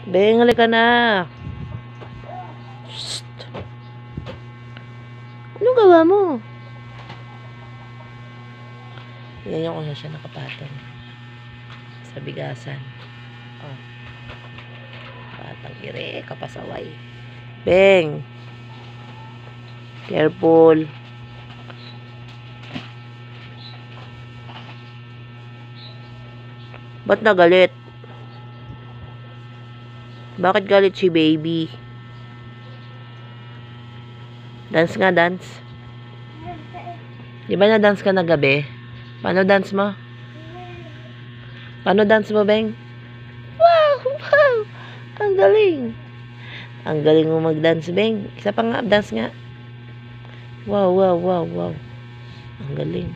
Beng, halika na. Shh. Anong gawa mo? Yan yung kung siya nakapatong. Sa bigasan. Oh. Batang ire, kapasaway. Beng. Careful. Ba't nagalit? Bakit galit si baby? Dance nga, dance. Di ba na-dance ka na gabi? Paano dance mo? Paano dance mo, Beng? Wow! Wow! Ang galing! Ang galing mo mag-dance, Beng. Isa pa nga, dance nga. Wow, wow, wow, wow. Ang galing.